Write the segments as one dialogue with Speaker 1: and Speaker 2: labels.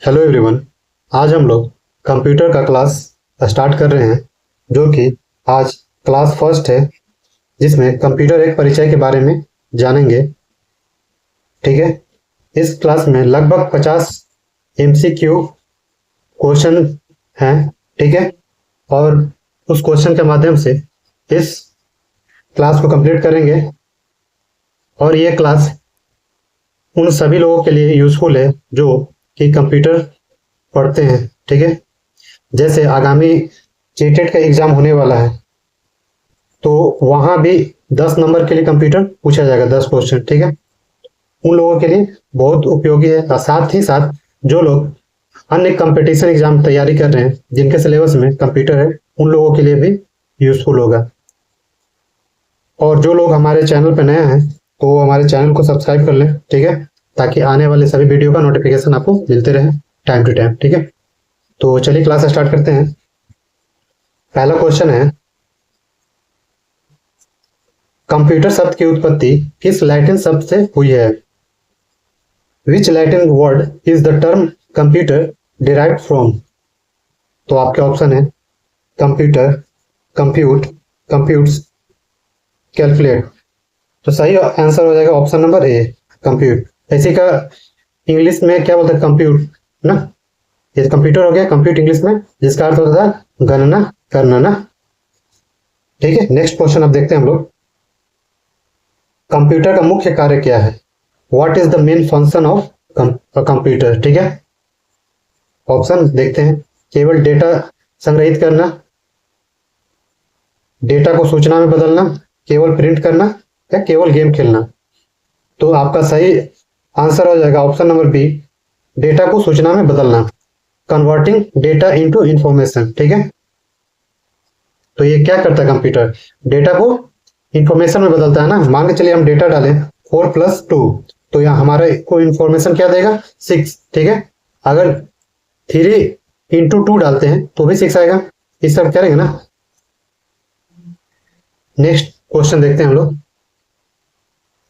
Speaker 1: Hello everyone. आज हम लोग कंप्यूटर का क्लास स्टार्ट कर रहे हैं, जो कि आज क्लास फर्स्ट है, जिसमें कंप्यूटर एक परिचय के बारे में जानेंगे। ठीक है। इस क्लास में लगभग 50 एमसीक्यू क्वेश्चन हैं। ठीक है। और उस क्वेश्चन के माध्यम से इस क्लास को कंप्लीट करेंगे। और ये क्लास उन सभी लोगों के लिए यूजफुल है जो कि कंप्यूटर पढ़ते हैं। ठीक है। जैसे आगामी जेटेट का एग्जाम होने वाला है, तो वहां भी 10 नंबर के लिए कंप्यूटर पूछा जाएगा, 10 क्वेश्चन। ठीक है। उन लोगों के लिए बहुत उपयोगी है। और साथ ही साथ जो लोग अन्य कंपटीशन एग्जाम तैयारी कर रहे हैं, जिनके सिलेबस में कंप्यूटर है, उन लोगों के लिए भी यूजफुल होगा। और जो लोग हमारे चैनल पर नए हैं, तो वो हमारे चैनल को सब्सक्राइब कर लें। ठीक है। ताकि आने वाले सभी वीडियो का नोटिफिकेशन आपको मिलते रहे टाइम टू टाइम। ठीक है। तो चलिए क्लास स्टार्ट करते हैं। पहला क्वेश्चन है, कंप्यूटर शब्द की उत्पत्ति किस लैटिन शब्द से हुई है? Which Latin word is the term computer derived from? तो आपके ऑप्शन है कंप्यूटर, कंप्यूट, कंप्यूट्स, कैलकुलेट। तो सही आंसर हो जाएगा ऑप्शन नंबर ए, कंप्यूट। इसी का इंग्लिश में क्या बोलते हैं? कंप्यूट ना। ये कंप्यूटर हो गया, कंप्यूट इंग्लिश में, जिसका अर्थ होता है गणना करना ना। ठीक है। नेक्स्ट क्वेश्चन अब देखते हैं हम लोग। कंप्यूटर का मुख्य कार्य क्या है? What is the main function of computer? ठीक है। ऑप्शन देखते हैं। केवल डेटा संग्रहित करना, डेटा को सूचना में बदलना, केवल प्रिंट करना, या केवल गेम खेलना? तो आपका सही आंसर हो जाएगा ऑप्शन नंबर बी, डेटा को सूचना में बदलना, कन्वर्टिंग डेटा इनटू इंफॉर्मेशन। ठीक है। तो ये क्या करता है कंप्यूटर? डेटा को इंफॉर्मेशन में बदलता है ना। मान के चलिए हम डेटा डालें 4+2, तो यहाँ हमारे को इंफॉर्मेशन क्या देगा? 6। ठीक है। अगर 3 × 2 डालते हैं तो भी 6 आएगा। इस सब करेंगे ना। नेक्स्ट क्वेश्चन देखते हैं हम लोग।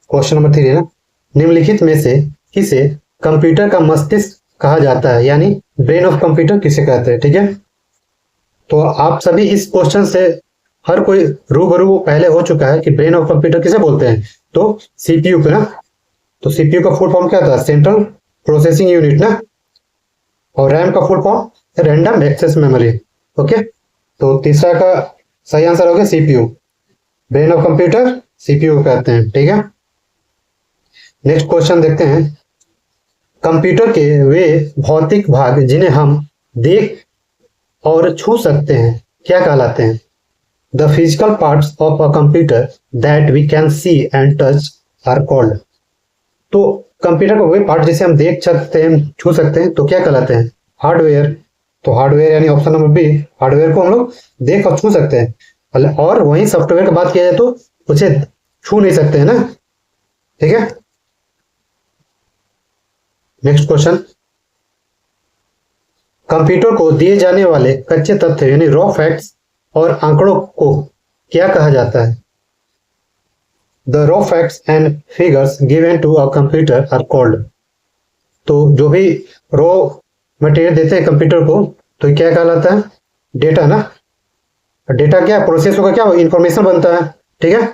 Speaker 1: क्वेश्चन नंबर 3 है ना, निम्नलिखित में से किसे कंप्यूटर का मस्तिष्क कहा जाता है? यानी ब्रेन ऑफ कंप्यूटर किसे कहते हैं? ठीक है। तो आप सभी इस क्वेश्चन से हर कोई रूबरू पहले हो चुका है कि ब्रेन ऑफ कंप्यूटर किसे बोलते हैं? तो सीपीयू को ना। तो सीपीयू का फुल फॉर्म क्या होता है? सेंट्रल प्रोसेसिंग यूनिट ना। और रैम का full form random access memory. Okay. तो तीसरा का सही आंसर हो गया CPU. Brain of computer CPU को कहते हैं। ठीक है। नेक्स्ट क्वेश्चन देखते हैं। कंप्यूटर के वे भौतिक भाग जिन्हें हम देख और छू सकते हैं क्या कहलाते हैं? The physical parts of a computer that we can see and touch are called. तो कंप्यूटर का वे पार्ट जिसे हम देख सकते हैं, छू सकते हैं, तो क्या कहलाते हैं? हार्डवेयर। तो हार्डवेयर यानी ऑप्शन नंबर बी, हार्डवेयर को हम लोग देख और छू सकते हैं। और वहीं सॉफ्टवेयर की बात किया जाए तो उसे छू नहीं सकते हैं ना। ठीक है। नेक्स्ट क्वेश्चन, कंप्यूटर को दिए जाने वाले कच्चे तथ्य यानी रॉ फैक्ट्स और आंकड़ों को क्या कहा जाता है? The raw facts and figures given to a computer are called. तो जो भी रॉ मटेरियल देते हैं कंप्यूटर को, तो क्या कहलाता है? डेटा ना। डेटा क्या प्रोसेस होगा, क्या इंफॉर्मेशन बनता है। ठीक है।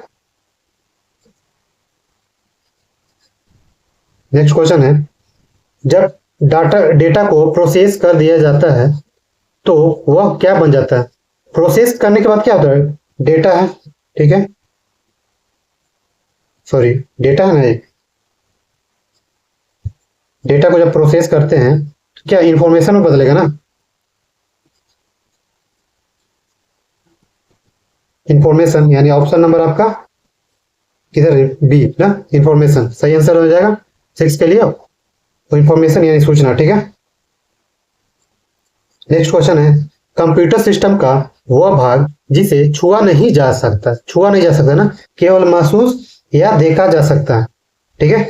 Speaker 1: नेक्स्ट क्वेश्चन है, जब डेटा को प्रोसेस कर दिया जाता है तो वह क्या बन जाता है? प्रोसेस करने के बाद क्या होता है? डेटा है। ठीक है। सॉरी, डेटा है ना। एक डेटा को जब प्रोसेस करते हैं तो क्या इंफॉर्मेशन में बदलेगा ना। इंफॉर्मेशन यानी ऑप्शन नंबर आपका किधर है? बी ना, इंफॉर्मेशन। सही आंसर हो जाएगा 6 के लिए। तो इंफॉर्मेशन यानी सूचना। ठीक है। नेक्स्ट क्वेश्चन है, कंप्यूटर सिस्टम का वह भाग जिसे छुआ नहीं जा सकता ना, केवल महसूस या देखा जा सकता है। ठीक है।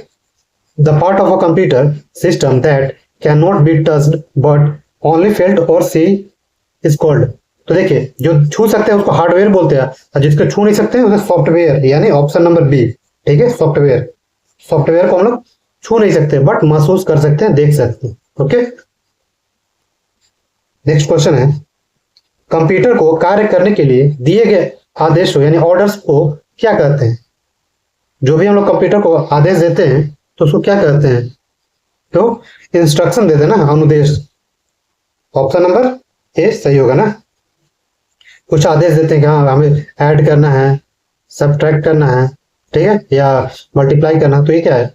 Speaker 1: The part of a computer system that can not be touched but only felt और सी इज कॉल्ड। तो देखिए, जो छू सकते हैं उसको हार्डवेयर बोलते हैं, और जिसको छू नहीं सकते हैं उसे सॉफ्टवेयर, यानी ऑप्शन नंबर बी। ठीक है। सॉफ्टवेयर को हम लोग छू नहीं सकते बट महसूस कर सकते हैं, देख सकते हैं। ओके। नेक्स्ट क्वेश्चन है, कंप्यूटर को कार्य करने के लिए दिए गए आदेशों यानी ऑर्डर्स को क्या कहते हैं? जो भी हम लोग कंप्यूटर को आदेश देते हैं तो उसको क्या कहते हैं? तो इंस्ट्रक्शन देते हैं ना, अनुदेश। ऑप्शन नंबर ए सही होगा ना। कुछ आदेश देते हैं कि हाँ हमें ऐड करना है, सब्ट्रैक्ट करना है, ठीक है, या मल्टीप्लाई करना, तो ये क्या है?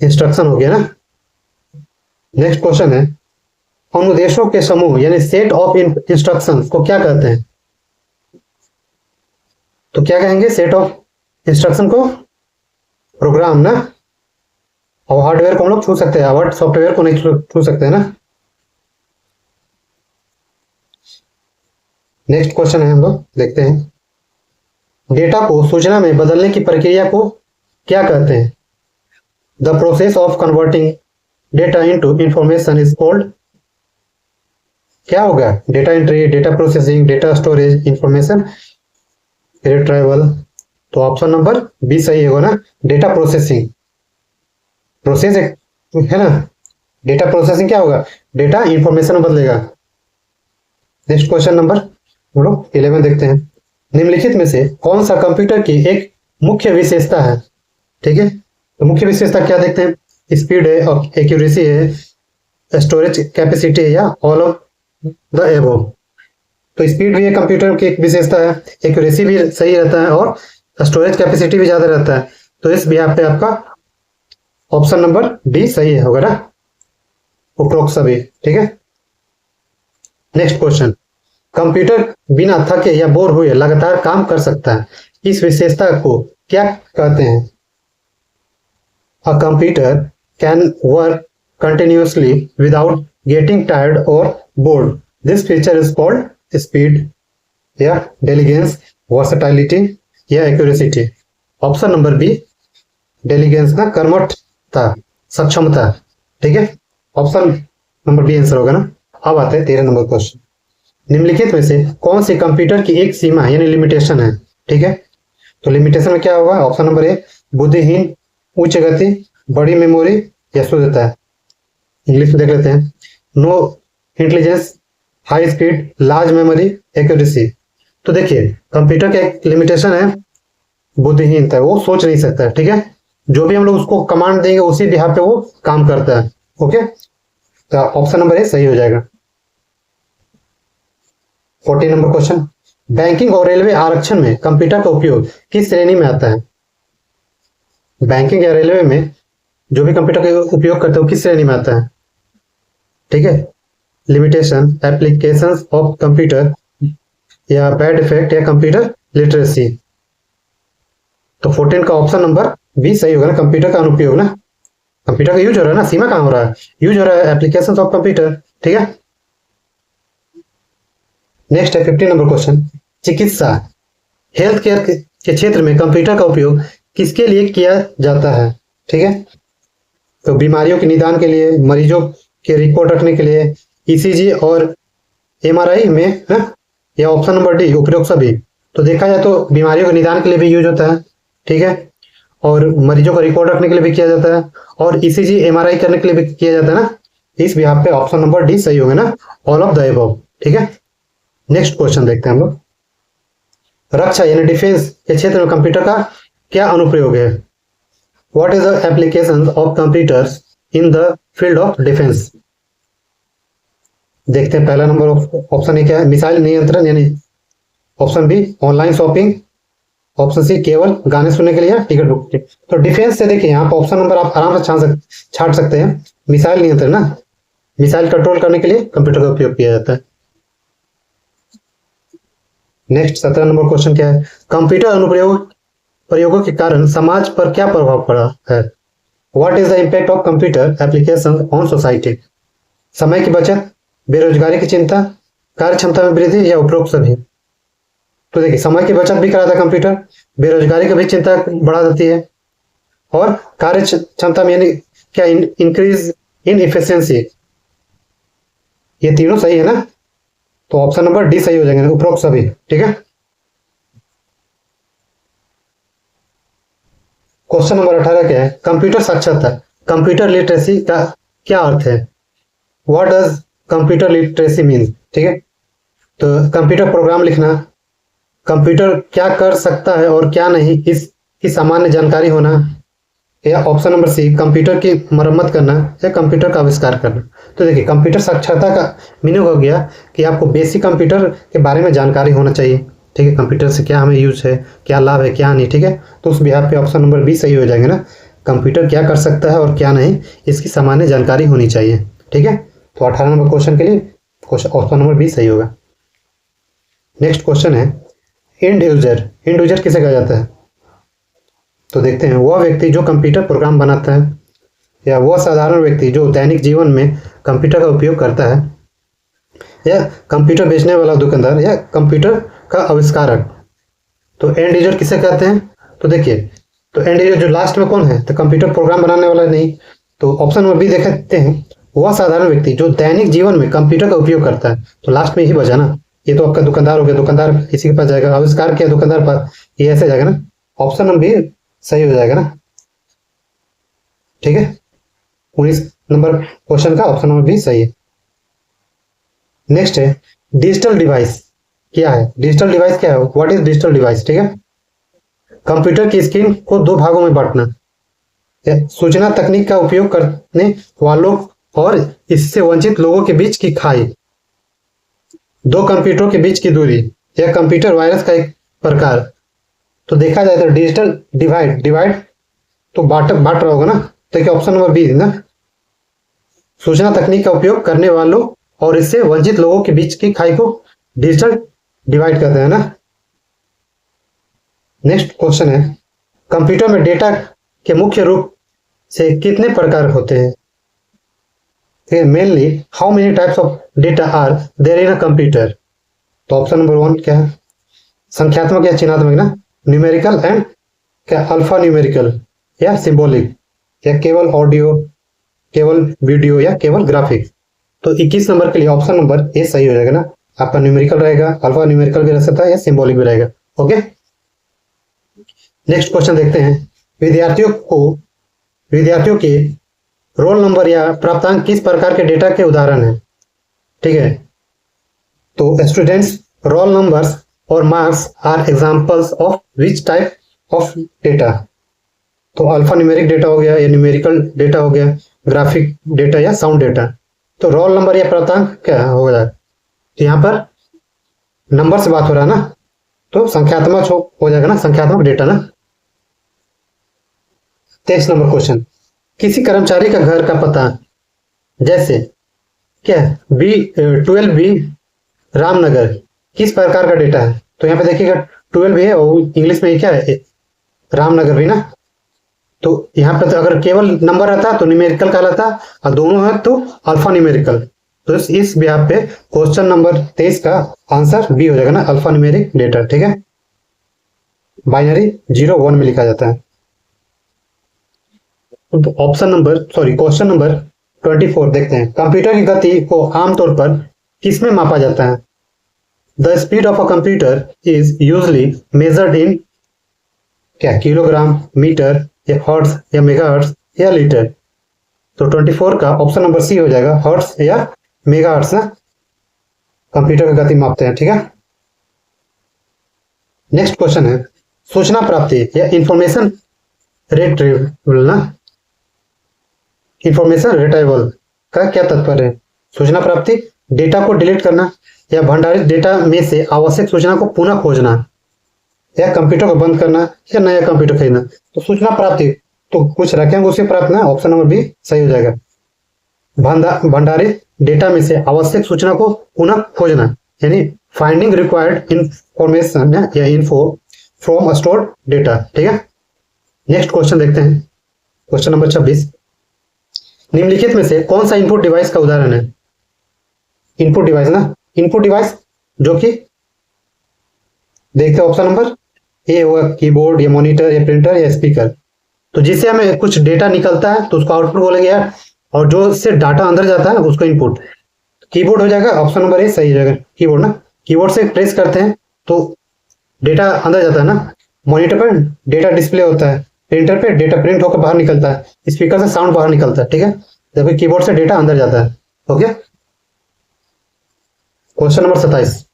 Speaker 1: इंस्ट्रक्शन हो गया ना। नेक्स्ट क्वेश्चन है, अनुदेशों के समूह यानी सेट ऑफ इंस्ट्रक्शंस को क्या कहते हैं? तो क्या कहेंगे सेट ऑफ इंस्ट्रक्शन को? प्रोग्राम ना। और हार्डवेयर को हम लोग छू सकते हैं, बट सॉफ्टवेयर को नहीं छू सकते हैं ना। नेक्स्ट क्वेश्चन है, हम लोग देखते हैं, डेटा को सूचना में बदलने की प्रक्रिया को क्या कहते हैं? The process of converting data into information is called, क्या होगा? Data entry, data processing, data storage, information retrieval. तो ऑप्शन नंबर बी सही होगा ना, डेटा प्रोसेसिंग। प्रोसेस है ना, डेटा प्रोसेसिंग क्या होगा? डेटा इंफॉर्मेशन में बदलेगा। नेक्स्ट क्वेश्चन नंबर हम लोग 11 देखते हैं, निम्नलिखित में से कौन सा कंप्यूटर की एक मुख्य विशेषता है? ठीक है, तो मुख्य विशेषता क्या देखते हैं? स्पीड है, और एक्यूरेसी है, स्टोरेज कैपेसिटी है, या ऑल ऑफ द एबव। तो स्पीड भी है कंप्यूटर की एक विशेषता है, एक्यूरेसी भी सही रहता है, और स्टोरेज कैपेसिटी भी ज्यादा रहता है। तो इस बिहाफ पे आपका ऑप्शन नंबर डी सही होगा ना, उपरोक्त सभी। ठीक है, नेक्स्ट क्वेश्चन, कंप्यूटर बिना थके या बोर हुए लगातार काम कर सकता है, इस विशेषता को क्या कहते हैं? A computer can work continuously without getting tired और bored, this feature is called speed, या डेलिगेंस, वर्सेटाइलिटी, या accuracy. Option number B diligence ना, कर्मठता, सक्षमता। ठीक है, ऑप्शन नंबर बी आंसर होगा ना। अब आते हैं 13 नंबर क्वेश्चन, निम्नलिखित में से कौन सी कंप्यूटर की एक सीमा यानी लिमिटेशन है? ठीक है, तो लिमिटेशन में क्या होगा? ऑप्शन नंबर ए बुद्धिहीन, उच्च गति, बड़ी मेमोरी, या शुद्धता। इंग्लिश में देख लेते हैं, no intelligence, high speed, large memory, accuracy. तो देखिए कंप्यूटर का एक लिमिटेशन है बुद्धिहीनता, वो सोच नहीं सकता है। ठीक है, जो भी हम लोग उसको कमांड देंगे उसी बिहाफ पे वो काम करता है। ओके, तो ऑप्शन नंबर ए सही हो जाएगा। 14 नंबर क्वेश्चन, बैंकिंग और रेलवे आरक्षण में कंप्यूटर का उपयोग किस श्रेणी में आता है? बैंकिंग या रेलवे में जो भी कंप्यूटर का उपयोग करते हैं वो किस श्रेणी में आता है? ठीक है, लिमिटेशन, एप्लीकेशंस ऑफ कंप्यूटर, या बैड इफेक्ट, या कंप्यूटर लिटरेसी। तो 14 का ऑप्शन नंबर बी सही होगा ना, कंप्यूटर का अनुपयोग ना। कंप्यूटर का यूज हो रहा है ना, सीमा कहां हो रहा है? यूज हो रहा है एप्लीकेशंस ऑफ कंप्यूटर। ठीक है, नेक्स्ट है 15 नंबर क्वेश्चन, चिकित्सा, हेल्थ केयर के क्षेत्र में कंप्यूटर का उपयोग किसके लिए किया जाता है? ठीक है, तो बीमारियों के निदान के लिए, मरीजों के रिकॉर्ड रखने के लिए, ईसीजी और एमआरआई में है, या ऑप्शन नंबर डी उपरोक्त सभी। तो देखा जाए तो बीमारियों के निदान के लिए भी यूज होता है, ठीक है, और मरीजों का रिकॉर्ड रखने के लिए भी किया जाता है, और ईसीजी एमआरआई करने के लिए भी किया जाता है ना। इस बिहाफ पे ऑप्शन नंबर डी सही होगा ना, ऑल ऑफ द अबव। ठीक है, नेक्स्ट क्वेश्चन देखते हैं हम लोग, रक्षा यानी डिफेंस के क्षेत्र में कंप्यूटर का क्या अनुप्रयोग है? What is the application of computers in the field of defence? देखते हैं पहला नंबर ऑप्शन ए क्या है? मिसाइल नियंत्रण यानी option B online shopping, option C केवल गाने सुनने के लिए, टिकट बुकिंग। तो डिफेंस से देखिए यहाँ पर ऑप्शन नंबर आप आराम से छाट सकते हैं, मिसाइल नियंत्रण ना, मिसाइल कंट्रोल करने के लिए कंप्यूटर का उपयोग किया जाता है। नेक्स्ट 17 नंबर क्वेश्चन क्या है? कंप्यूटर अनुप्रयोग प्रयोगों के कारण समाज पर क्या प्रभाव पड़ा है? What is the impact of computer application on society? समय की बचत, बेरोजगारी की चिंता, कार्य क्षमता में वृद्धि, या उपरोक्त सभी। तो देखिए समय की बचत भी कराता है कंप्यूटर, बेरोजगारी की भी चिंता बढ़ा देती है, और कार्य क्षमता में यानी क्या इंक्रीज इन इफिशियंसी, ये तीनों सही है ना। तो ऑप्शन नंबर डी सही हो जाएंगे, उपरोक्त सभी। ठीक है, क्वेश्चन नंबर 18 क्या है? कंप्यूटर साक्षरता, कंप्यूटर लिटरेसी का क्या अर्थ है? What does computer literacy means, ठीक है। तो कंप्यूटर प्रोग्राम लिखना, कंप्यूटर क्या कर सकता है और क्या नहीं इसकी सामान्य जानकारी होना, या ऑप्शन नंबर सी कंप्यूटर की मरम्मत करना या कंप्यूटर का आविष्कार करना। तो देखिए कंप्यूटर साक्षरता का मीनिंग हो गया कि आपको बेसिक कंप्यूटर के बारे में जानकारी होना चाहिए, ठीक है। कंप्यूटर से क्या हमें यूज है, क्या लाभ है, क्या नहीं, ठीक है। तो उस बिहार पे ऑप्शन नंबर बी सही हो जाएगा ना, कंप्यूटर क्या कर सकता है और क्या नहीं इसकी सामान्य जानकारी होनी चाहिए, ठीक है। तो 18 नंबर क्वेश्चन के लिए ऑप्शन नंबर बी सही होगा। नेक्स्ट क्वेश्चन है एंड यूजर। एंड यूजर किसे कहा जाता है? तो देखते हैं, वह व्यक्ति जो कंप्यूटर प्रोग्राम बनाता है या वह साधारण व्यक्ति जो दैनिक जीवन में कंप्यूटर का उपयोग करता है, या कंप्यूटर बेचने वाला दुकानदार, या कंप्यूटर का आविष्कारक। तो एंड यूजर किसे कहते हैं? तो देखिए, तो एंड यूजर जो लास्ट में कौन है? तो कंप्यूटर प्रोग्राम बनाने वाला नहीं। तो ऑप्शन नंबर बी देखते हैं, वह साधारण व्यक्ति जो दैनिक जीवन में कंप्यूटर का उपयोग करता है। तो लास्ट में ही बचा ना, ये तो आपका दुकानदार हो गया, दुकानदार इसी के पास जाएगा, आविष्कार किया दुकानदार पर, ये ऐसे जाएगा ना, ऑप्शन नंबर बी सही हो जाएगा ना, ठीक है। 19 नंबर क्वेश्चन का ऑप्शन नंबर बी सही है। नेक्स्ट है डिजिटल डिवाइस क्या है? डिजिटल डिवाइस क्या है? व्हाट इज डिजिटल डिवाइस, ठीक है। कंप्यूटर की स्क्रीन को दो भागों में बांटना, सूचना तकनीक का उपयोग करने वालों और इससे वंचित लोगों के बीच की खाई, दो कंप्यूटरों के बीच की दूरी, या कंप्यूटर वायरस का एक प्रकार। तो देखा जाए तो डिजिटल डिवाइड तो बांट रहा होगा ना, तो क्या ऑप्शन नंबर बी है ना, सूचना तकनीक का उपयोग करने वालों और इससे वंचित लोगों के बीच की खाई को डिजिटल डिवाइड कहते हैं ना। नेक्स्ट क्वेश्चन है कंप्यूटर में डेटा के मुख्य रूप से कितने प्रकार होते हैं? Mainly how many types of data are there in a computer? तो ऑप्शन नंबर 1 क्या है? संख्यात्मक या चिन्हात्मक ना, न्यूमेरिकल एंड क्या अल्फा न्यूमेरिकल, या सिंबॉलिक, या केवल ऑडियो, केवल वीडियो, या केवल ग्राफिक्स। तो 21 नंबर के लिए ऑप्शन नंबर ए सही हो जाएगा ना, आपका न्यूमेरिकल रहेगा, अल्फा न्यूमेरिकल भी रह सकता है या सिंबॉलिक भी रहेगा, ओके। नेक्स्ट क्वेश्चन देखते हैं, विद्यार्थियों के रोल नंबर या प्राप्तांक किस प्रकार के डेटा के उदाहरण है? ठीक है, तो स्टूडेंट्स रोल नंबर्स और marks are examples of which type of data? तो अल्फा न्यूमेरिक डेटा हो गया, या न्यूमेरिकल डेटा हो गया, ग्राफिक डेटा या साउंड डेटा। तो रोल नंबर या प्राप्तांक क्या होगा? तो यहाँ पर नंबर से बात हो रहा है ना, तो संख्यात्मक हो जाएगा ना, संख्यात्मक डेटा ना। 23 नंबर क्वेश्चन, किसी कर्मचारी का घर का पता जैसे क्या B12B रामनगर किस प्रकार का डेटा है? तो यहाँ पे देखिएगा 12 भी है और इंग्लिश में क्या है, रामनगर भी ना। तो यहाँ पे तो अगर केवल नंबर रहता तो न्यूमेरिकल कहलाता, और दोनों है तो अल्फा न्यूमेरिकल। तो इस बिहाफ पे क्वेश्चन नंबर 23 का आंसर बी हो जाएगा ना, अल्फा न्यूमेरिक डेटा, ठीक है। बाइनरी 0-1 में लिखा जाता है। क्वेश्चन नंबर 24 देखते हैं, कंप्यूटर की गति को आमतौर पर किसमें मापा जाता है? The speed of a computer is usually measured in क्या, किलोग्राम, मीटर, या हर्ट्ज, या मेगाहर्ट्ज, या लीटर? तो 24 का ऑप्शन नंबर सी हो जाएगा, हर्ट्ज या मेगाहर्ट्ज ना, कंप्यूटर की गति मापते हैं, ठीक है। नेक्स्ट क्वेश्चन है, सूचना प्राप्ति या इंफॉर्मेशन रिट्रीवल ना, इंफॉर्मेशन रिट्रीवल का क्या तात्पर्य है? सूचना प्राप्ति डेटा को डिलीट करना, या भंडारित डेटा में से आवश्यक सूचना को पुनः खोजना, या कंप्यूटर को बंद करना, या नया कंप्यूटर खरीदना। तो सूचना प्राप्ति तो कुछ रखेंगे उसे प्राप्त ना, ऑप्शन नंबर बी सही हो जाएगा। भंडारित डेटा में से आवश्यक सूचना को पुनः खोजना, यानी फाइंडिंग रिक्वायर्ड इंफॉर्मेशन या इन्फो फ्रॉम स्टोर्ड डेटा, ठीक है। नेक्स्ट क्वेश्चन देखते हैं, क्वेश्चन नंबर 26, निम्नलिखित में से कौन सा इनपुट डिवाइस का उदाहरण है? इनपुट डिवाइस ना, इनपुट डिवाइस जो कि देखते हैं ऑप्शन नंबर ए होगा, कीबोर्ड, या मॉनिटर, या प्रिंटर, या स्पीकर। तो जिससे हमें कुछ डेटा निकलता है तो उसको आउटपुट बोलेंगे यार, और जो से डाटा अंदर जाता है उसको इनपुट। कीबोर्ड हो जाएगा, ऑप्शन नंबर ए सही हो जाएगा, कीबोर्ड ना, कीबोर्ड से प्रेस करते हैं तो डेटा अंदर जाता है ना। मॉनिटर पर डेटा डिस्प्ले होता है, प्रिंटर पे डेटा प्रिंट होकर बाहर निकलता है, स्पीकर से साउंड बाहर निकलता है, ठीक है, जबकि कीबोर्ड से डेटा अंदर जाता है, ओके। क्वेश्चन नंबर 27,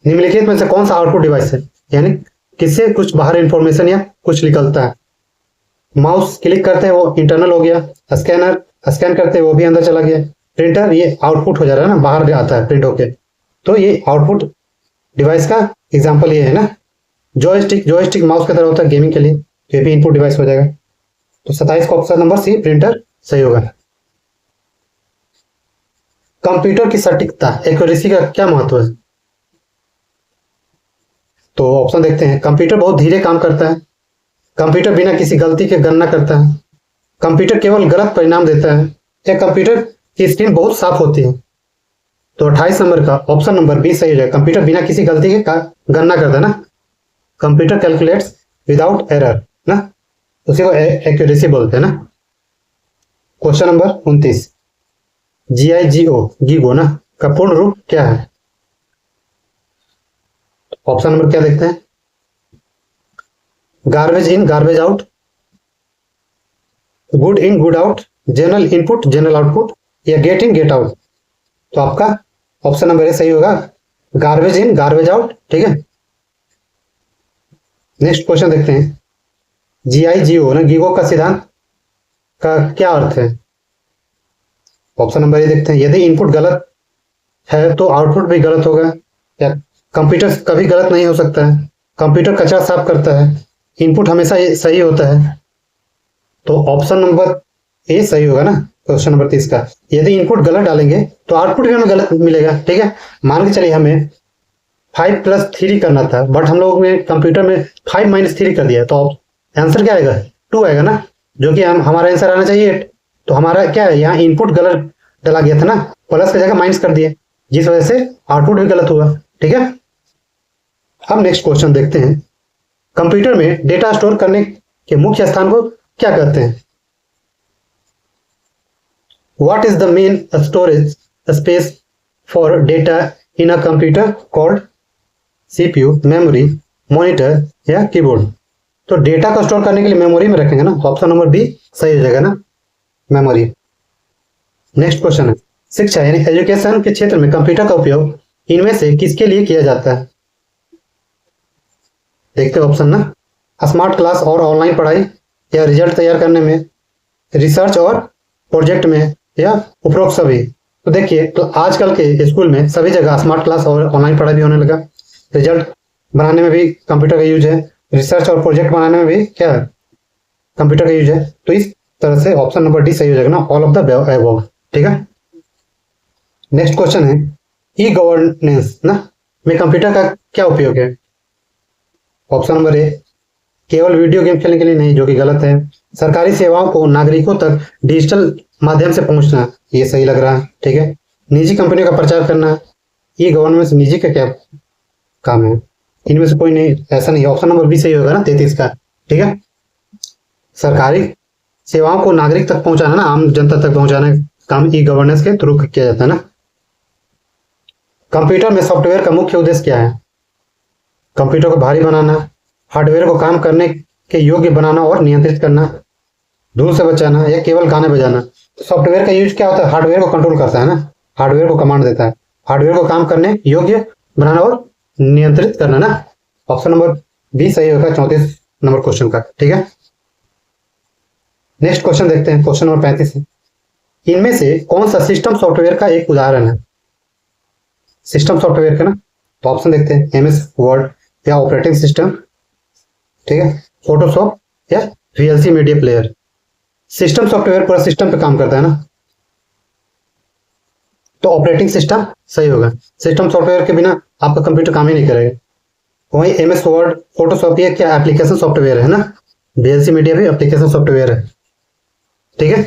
Speaker 1: निम्नलिखित में से कौन सा आउटपुट डिवाइस है, यानी किससे कुछ बाहर इंफॉर्मेशन या कुछ निकलता है। माउस क्लिक करते हैं वो इंटरनल हो गया, स्कैनर स्कैन करते हैं वो भी अंदर चला गया, प्रिंटर ये आउटपुट हो जा रहा है ना, बाहर आता है प्रिंट होके, तो ये आउटपुट डिवाइस का एग्जांपल ये है ना। जॉयस्टिक माउस की तरह होता है गेमिंग के लिए, तो ये भी इनपुट डिवाइस हो जाएगा। तो 27 का ऑप्शन नंबर सी प्रिंटर सही होगा। कंप्यूटर की सटीकता एक्यूरेसी का क्या महत्व है। तो ऑप्शन देखते हैं, कंप्यूटर बहुत धीरे काम करता है, कंप्यूटर बिना किसी गलती के गणना करता है, कंप्यूटर केवल गलत परिणाम देता है, या कंप्यूटर की स्क्रीन बहुत साफ होती है। तो 28 नंबर का ऑप्शन नंबर बी सही हो जाएगा, कंप्यूटर बिना किसी गलती के गणना करता है ना, कंप्यूटर कैलकुलेट्स विदाउट एरर ना, उसी को एक्यूरेसी बोलते हैं ना। क्वेश्चन नंबर 29, गीगो ना का पूर्ण रूप क्या है। ऑप्शन नंबर क्या देखते हैं, garbage in garbage out, good in good out, general input general output, या गेट इन गेट आउट। तो आपका ऑप्शन नंबर ए सही होगा, गार्बेज इन गार्बेज आउट। ठीक है, नेक्स्ट क्वेश्चन देखते हैं, गीगो ना गीगो का सिद्धांत का क्या अर्थ है। ऑप्शन नंबर ए देखते हैं, यदि इनपुट गलत है तो आउटपुट भी गलत होगा, या कंप्यूटर कभी गलत नहीं हो सकता है, कंप्यूटर कचरा साफ करता है, इनपुट हमेशा सही होता है। तो ऑप्शन नंबर ए सही होगा ना क्वेश्चन नंबर 30 का, यदि इनपुट गलत डालेंगे तो आउटपुट भी हमें गलत मिलेगा। ठीक है, मान के चलिए हमें 5 + 3 करना था, बट हम लोगों ने कंप्यूटर में 5 - 3 कर दिया, तो आंसर क्या आएगा, 2 आएगा ना, जो कि हमारा आंसर आना चाहिए 8। तो हमारा क्या है, यहाँ इनपुट गलत डाला गया था ना, प्लस की जगह माइनस कर दिए, जिस वजह से आउटपुट भी गलत हुआ। ठीक है, अब नेक्स्ट क्वेश्चन देखते हैं, कंप्यूटर में डेटा स्टोर करने के मुख्य स्थान को क्या कहते हैं। What is the main storage space for data in a computer called, CPU, memory, monitor या कीबोर्ड। तो डेटा को स्टोर करने के लिए मेमोरी में रखेंगे ना, ऑप्शन नंबर बी सही हो जाएगा ना, मेमोरी। नेक्स्ट क्वेश्चन है, शिक्षा यानी एजुकेशन के क्षेत्र में कंप्यूटर का उपयोग इनमें से किसके लिए किया जाता है। देखते हैं ऑप्शन ना, स्मार्ट क्लास और ऑनलाइन पढ़ाई, या रिजल्ट तैयार करने में, रिसर्च और प्रोजेक्ट में, या उपरोक्त सभी। तो देखिए तो आजकल के स्कूल में सभी जगह स्मार्ट क्लास और ऑनलाइन पढ़ाई भी होने लगा, रिजल्ट बनाने में भी कंप्यूटर का यूज है, रिसर्च और प्रोजेक्ट बनाने में भी क्या है, कंप्यूटर का यूज है। तो इस तरह से ऑप्शन नंबर डी सही हो जाएगा ना, ऑल ऑफ द अबव। ठीक है, नेक्स्ट क्वेश्चन है, ई गवर्नेंस ना में कंप्यूटर का क्या उपयोग है। ऑप्शन नंबर ए, केवल वीडियो गेम खेलने के लिए नहीं, जो कि गलत है। सरकारी सेवाओं को नागरिकों तक डिजिटल माध्यम से पहुंचना, ये सही लग रहा है। ठीक है, निजी कंपनियों का प्रचार करना, ई गवर्नेंस निजी का क्या काम है, इनमें से कोई नहीं, ऐसा नहीं। ऑप्शन नंबर बी सही होगा ना 33 का। ठीक है, सरकारी सेवाओं को नागरिक तक पहुंचाना ना, आम जनता तक पहुंचाना काम ई गवर्नेंस के थ्रू किया जाता है ना। कंप्यूटर में सॉफ्टवेयर का मुख्य उद्देश्य क्या है। कंप्यूटर को भारी बनाना, हार्डवेयर को काम करने के योग्य बनाना और नियंत्रित करना, धूल से बचाना, या केवल गाने बजाना। तो सॉफ्टवेयर का यूज क्या होता है, हार्डवेयर को कंट्रोल करता है ना, हार्डवेयर को कमांड देता है, हार्डवेयर को काम करने योग्य बनाना और नियंत्रित करना ना। ऑप्शन नंबर बी सही होगा 34 नंबर क्वेश्चन का। ठीक है, नेक्स्ट क्वेश्चन देखते हैं, क्वेश्चन नंबर 35 है, इनमें से कौन सा सिस्टम सॉफ्टवेयर का एक उदाहरण है। सिस्टम सॉफ्टवेयर का ना, तो ऑप्शन देखते हैं, एमएस वर्ड या ऑपरेटिंग सिस्टम, ठीक है, फोटोशॉप या VLC media player. System software पूरा सिस्टम पे काम करता है ना, तो ऑपरेटिंग सिस्टम सही होगा। सिस्टम सॉफ्टवेयर के बिना आपका कंप्यूटर काम ही नहीं करेगा। वही एमएस वर्ड, फोटोशॉप ये क्या एप्लीकेशन सॉफ्टवेयर है ना, वीएलसी मीडिया भी एप्लीकेशन सॉफ्टवेयर है। ठीक है,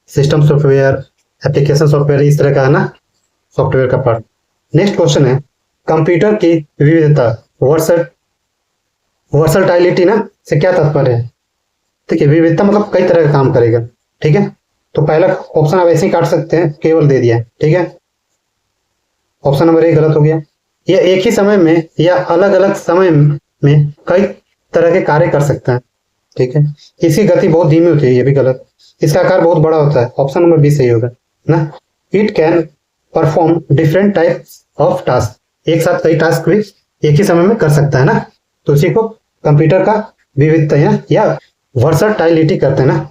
Speaker 1: सिस्टम सॉफ्टवेयर, एप्लीकेशन सॉफ्टवेयर इस तरह का है ना सॉफ्टवेयर का पार्ट। नेक्स्ट क्वेश्चन है, कंप्यूटर की विविधता वर्सटाइलिटी ना से क्या तात्पर्य है। ठीक है, विविधता मतलब कई तरह का काम करेगा। ठीक है, तो पहला ऑप्शन आप ऐसे ही काट सकते हैं, केवल दे दिया है। ठीक है, ऑप्शन नंबर ए गलत हो गया। यह एक ही समय में या अलग अलग समय में कई तरह के कार्य कर सकता है। ठीक है, इसकी गति बहुत धीमी होती है, ये भी गलत। इसका आकार बहुत बड़ा होता है, ऑप्शन नंबर बी सही होगा ना। It can perform different types of task, एक साथ कई टास्क भी एक ही समय में कर सकता है ना, तो उसी को कंप्यूटर का विविधता या वर्सटाइलिटी करते हैं ना।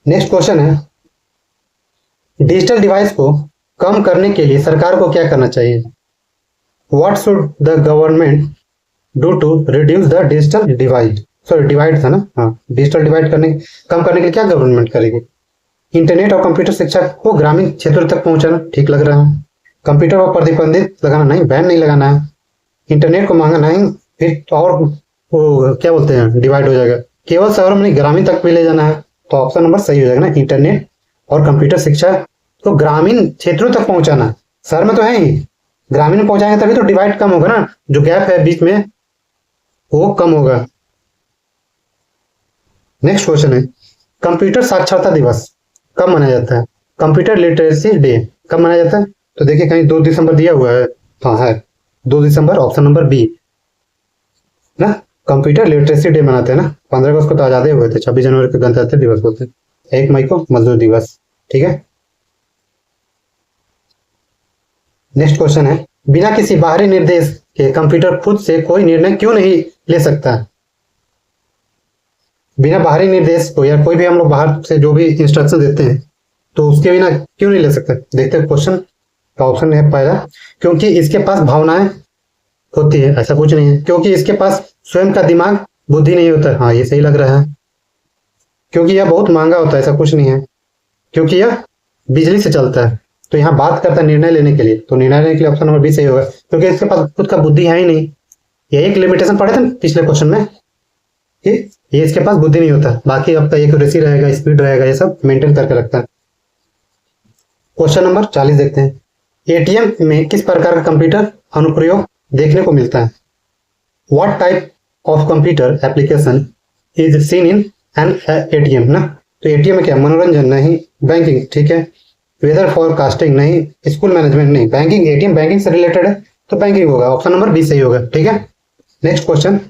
Speaker 1: नेक्स्ट क्वेश्चन है, डिजिटल डिवाइस को कम करने के लिए सरकार को क्या करना चाहिए? What should the government do to reduce the digital divide? Sorry divide था ना, हाँ, डिजिटल डिवाइड कम करने के लिए क्या गवर्नमेंट करेगी? इंटरनेट और कंप्यूटर शिक्षा को ग्रामीण क्षेत्रों तक पहुंचाना, ठीक लग रहा है। कंप्यूटर पर प्रतिबंधित लगाना नहीं, बैन नहीं लगाना है। इंटरनेट को महंगा नहीं, फिर तो और वो क्या बोलते हैं, डिवाइड हो जाएगा। केवल शहरों में नहीं, ग्रामीण तक भी ले जाना है, तो ऑप्शन नंबर सही हो जाएगा ना, इंटरनेट और कंप्यूटर शिक्षा को ग्रामीण क्षेत्रों तक पहुंचाना। शहर में तो है ही, ग्रामीण में पहुंचाएंगे तभी तो डिवाइड कम होगा ना, जो गैप है बीच में वो कम होगा। नेक्स्ट क्वेश्चन है, कंप्यूटर साक्षरता दिवस कब मनाया जाता है? कंप्यूटर लिटरेसी डे कब मनाया जाता है? तो देखिए कहीं 2 दिसंबर दिया हुआ है, हाँ है 2 दिसंबर, ऑप्शन नंबर बी ना, कंप्यूटर लिटरेसी डे मनाते हैं ना। 15 अगस्त को तो आजादी हुए थे, 26 जनवरी को गणतंत्र दिवस बोलते हैं, 1 मई को मजदूर दिवस, ठीक है। नेक्स्ट क्वेश्चन है, बिना किसी बाहरी निर्देश के कंप्यूटर खुद से कोई निर्णय क्यों नहीं ले सकता? बिना बाहरी निर्देश को या कोई भी हम लोग बाहर से जो भी इंस्ट्रक्शन देते हैं तो उसके बिना क्यों नहीं ले सकते? देखते हैं क्वेश्चन का ऑप्शन है पहला, क्योंकि इसके पास भावनाएं होती है, ऐसा कुछ नहीं है। क्योंकि इसके पास स्वयं का दिमाग बुद्धि नहीं होता है, हाँ ये सही लग रहा है। क्योंकि यह बहुत महंगा होता है, ऐसा कुछ नहीं है। क्योंकि यह बिजली से चलता है, तो यहाँ बात करता है निर्णय लेने के लिए, तो निर्णय लेने के लिए ऑप्शन नंबर बी सही होगा, क्योंकि इसके पास खुद का बुद्धि है ही नहीं। ये एक लिमिटेशन पढ़े थे पिछले क्वेश्चन में, ये इसके पास बुद्धि नहीं होता, बाकी आपका एक्यूरेसी रहेगा, स्पीड रहेगा, ये सब मेंटेन करके रखता है। क्वेश्चन नंबर 40 देखते हैं, एटीएम में किस प्रकार का कंप्यूटर अनुप्रयोग देखने को मिलता है? What type of computer application is seen in an ATM ना, तो एटीएम में क्या, मनोरंजन नहीं, बैंकिंग ठीक है, वेदर फोरकास्टिंग नहीं, स्कूल मैनेजमेंट नहीं, बैंकिंग, एटीएम बैंकिंग से रिलेटेड है तो बैंकिंग होगा, ऑप्शन नंबर बी सही होगा, ठीक है। नेक्स्ट क्वेश्चन,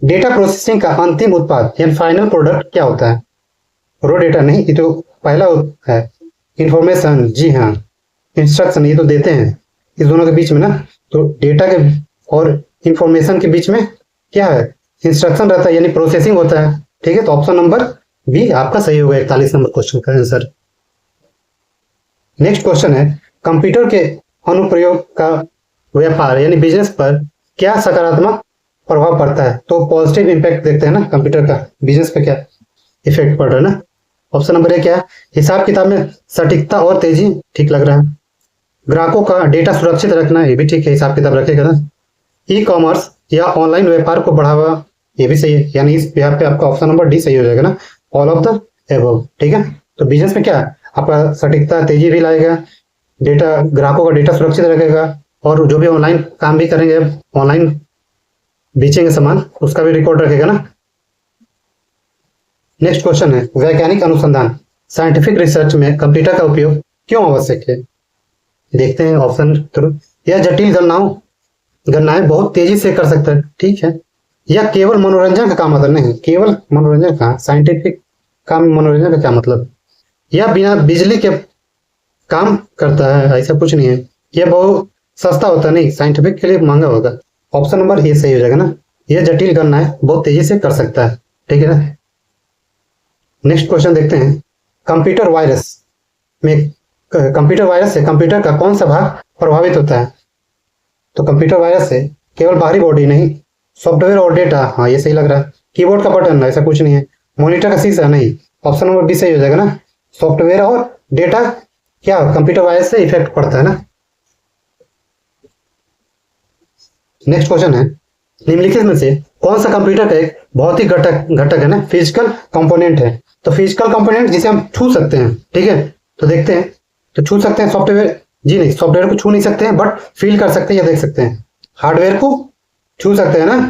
Speaker 1: डेटा प्रोसेसिंग का अंतिम उत्पाद यानी फाइनल प्रोडक्ट क्या होता है? रो डेटा नहीं, ये तो पहला है। इंफॉर्मेशन, जी हाँ। इंस्ट्रक्शन, ये तो देते हैं, इस दोनों के बीच में ना, तो डेटा के और इंफॉर्मेशन के बीच में क्या है, इंस्ट्रक्शन रहता है यानी प्रोसेसिंग होता है, ठीक है। तो ऑप्शन नंबर बी आपका सही होगा 41 नंबर क्वेश्चन का आंसर। नेक्स्ट क्वेश्चन है, कंप्यूटर के अनुप्रयोग का व्यापार यानी बिजनेस पर क्या सकारात्मक प्रभाव पड़ता है? तो पॉजिटिव इंपैक्ट देखते हैं ना, कंप्यूटर का बिजनेस पे क्या इफेक्ट पड़ रहा है ना। ऑप्शन नंबर ए क्या है, हिसाब किताब में सटीकता और तेजी, ठीक लग रहा है। ग्राहकों का डेटा सुरक्षित रखना, ये भी ठीक है, हिसाब किताब रखेगा ना। ई कॉमर्स या ऑनलाइन व्यापार को बढ़ावा, ये भी सही है, यानी इस यहाँ पे आपका ऑप्शन नंबर डी सही हो जाएगा ना, ऑल ऑफ द एबव, ठीक है। तो बिजनेस में क्या आपका सटीकता तेजी भी लाएगा, डेटा, ग्राहकों का डेटा सुरक्षित रखेगा, और जो भी ऑनलाइन काम भी करेंगे, ऑनलाइन बेचेंगे सामान, उसका भी रिकॉर्ड रखेगा ना। नेक्स्ट क्वेश्चन है, वैज्ञानिक अनुसंधान साइंटिफिक रिसर्च में कंप्यूटर का उपयोग क्यों आवश्यक है? देखते हैं ऑप्शन थ्रू, यह जटिल गणनाएं बहुत तेजी से कर सकता है, ठीक है। यह केवल मनोरंजन का काम मतलब नहीं, केवल मनोरंजन का, साइंटिफिक काम मनोरंजन का क्या मतलब? यह बिना बिजली के काम करता है, ऐसा कुछ नहीं है। यह बहुत सस्ता होता नहीं, साइंटिफिक के लिए महंगा होगा, ऑप्शन नंबर ए सही हो जाएगा ना। यह जटिल गणनाएं बहुत तेजी से कर सकता है, ठीक है ना। नेक्स्ट क्वेश्चन देखते हैं, कंप्यूटर वायरस से कंप्यूटर का कौन सा भाग प्रभावित होता है? तो कंप्यूटर वायरस से केवल बाहरी बॉडी नहीं, सॉफ्टवेयर और डेटा, हाँ ये सही लग रहा है। कीबोर्ड का बटन, ऐसा कुछ नहीं है। मॉनिटर का शीशा नहीं, ऑप्शन नंबर बी सही हो जाएगा ना। सॉफ्टवेयर और डेटा क्या कंप्यूटर वायरस से इफेक्ट पड़ता है ना। नेक्स्ट क्वेश्चन है, निम्नलिखित में से कौन सा कंप्यूटर का एक भौतिक घटक है ना, फिजिकल कंपोनेंट है? तो फिजिकल कंपोनेंट जिसे हम छू सकते हैं, ठीक है। तो देखते हैं, तो छू सकते हैं सॉफ्टवेयर, जी नहीं, सॉफ्टवेयर को छू नहीं सकते हैं, बट फील कर सकते हैं या देख सकते हैं। हार्डवेयर को छू सकते हैं ना,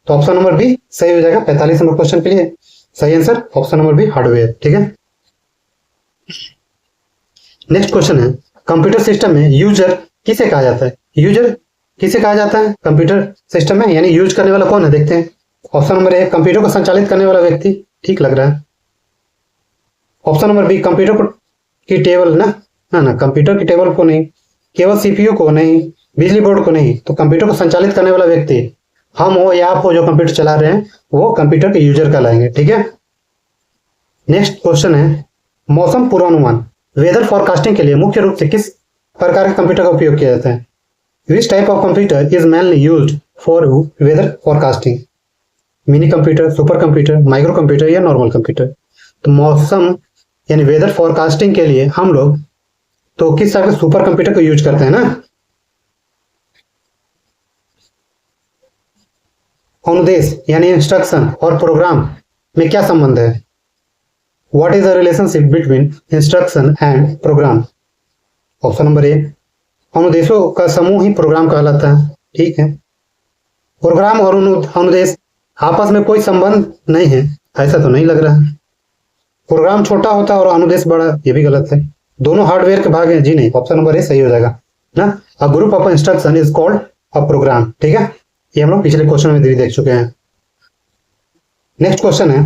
Speaker 1: तो ऑप्शन नंबर बी सही हो जाएगा 45 नंबर क्वेश्चन के लिए। सही answer option number B hardware, ठीक है। नेक्स्ट क्वेश्चन है, कंप्यूटर सिस्टम में यूजर किसे कहा जाता है? यूजर किसे कहा जाता है कंप्यूटर सिस्टम में, यानी यूज करने वाला कौन है? देखते हैं। ऑप्शन नंबर ए कंप्यूटर को संचालित करने वाला व्यक्ति, ठीक लग रहा है। ऑप्शन नंबर बी कंप्यूटर को की टेबल ना, ना कंप्यूटर की टेबल को नहीं, केवल सीपीयू को नहीं, बिजली बोर्ड को नहीं, तो कंप्यूटर को संचालित करने वाला व्यक्ति हम हो या आप हो जो कंप्यूटर चला रहे हैं, वो कंप्यूटर के यूजर कहलाएंगे। ठीक है। नेक्स्ट क्वेश्चन है मौसम पूर्वानुमान, वेदर फॉरकास्टिंग के लिए मुख्य रूप से किस प्रकार के कंप्यूटर का उपयोग किया जाता है? Which type of computer is mainly used for weather forecasting? Mini computer, super computer, micro computer या नॉर्मल कंप्यूटर? तो मौसम यानी वेदर फॉरकास्टिंग के लिए हम लोग तो किस टाइप के सुपर कंप्यूटर को यूज करते हैं ना। अनुदेश यानी इंस्ट्रक्शन और प्रोग्राम में क्या संबंध है? What is the relationship between instruction and program? Option number A, अनुदेशों का समूह ही प्रोग्राम कहलाता है। ठीक है। प्रोग्राम और अनुदेश आपस में कोई संबंध नहीं है, ऐसा तो नहीं लग रहा है। प्रोग्राम छोटा होता है और अनुदेश बड़ा, ये भी गलत है। दोनों हार्डवेयर के भाग हैं, जी नहीं, ऑप्शन नंबर ए सही हो जाएगा ना। A group of instruction is called a program. ठीक है, ये हम लोग पिछले क्वेश्चन में भी देख चुके हैं। नेक्स्ट क्वेश्चन है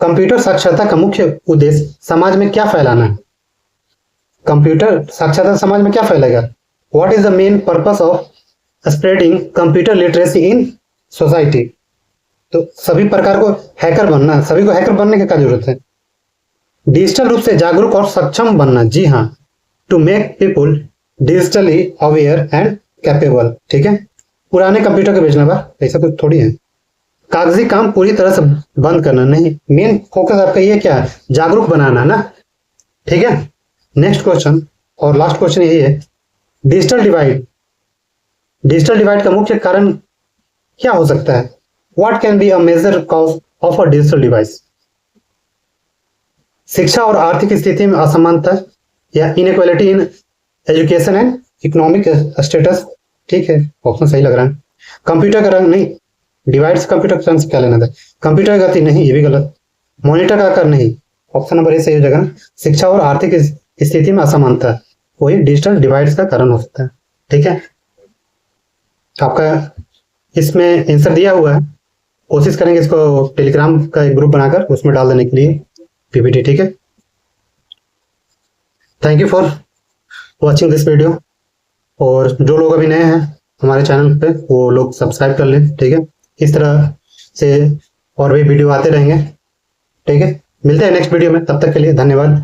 Speaker 1: कंप्यूटर साक्षरता का मुख्य उद्देश्य समाज में क्या फैलाना है? कंप्यूटर साक्षरता समाज में क्या फैलाएगा? What is the main purpose of spreading computer literacy in society? तो सभी प्रकार को हैकर बनना, सभी को हैकर बनने की क्या जरूरत है? डिजिटल रूप से जागरूक और सक्षम बनना, जी हाँ, to make people digitally aware and capable. ठीक है, पुराने कंप्यूटर के बेचना बा, ऐसा कुछ थोड़ी है। कागजी काम पूरी तरह से बंद करना नहीं, मेन फोकस आपका ये क्या है? जागरूक बनाना ना। ठीक है। नेक्स्ट क्वेश्चन और लास्ट क्वेश्चन यही है डिजिटल डिवाइड, डिजिटल डिवाइड का मुख्य कारण क्या हो सकता है? What can be a major cause of a digital device? शिक्षा और आर्थिक स्थिति में असमानता या inequality in education and economic status. ठीक है, ऑप्शन सही लग रहा है। कंप्यूटर का रंग नहीं, डिवाइस कंप्यूटर का रंग से क्या लेना था? कंप्यूटर का गति नहीं, ये भी गलत। मॉनिटर का आकार नहीं, ऑप्शन नंबर ए सही हो जाएगा ना। शिक्षा और आर्थिक स्थिति में असमानता वही डिजिटल डिवाइड का कारण हो सकता है। ठीक है, आपका इसमें आंसर दिया हुआ है, कोशिश करेंगे इसको टेलीग्राम का एक ग्रुप बनाकर उसमें डाल देने के लिए पीपीटी। ठीक है, thank you for watching this video. और जो लोग अभी नए हैं हमारे चैनल पे वो लोग सब्सक्राइब कर लें। ठीक है, इस तरह से और भी वीडियो आते रहेंगे। ठीक है, मिलते हैं नेक्स्ट वीडियो में, तब तक के लिए धन्यवाद।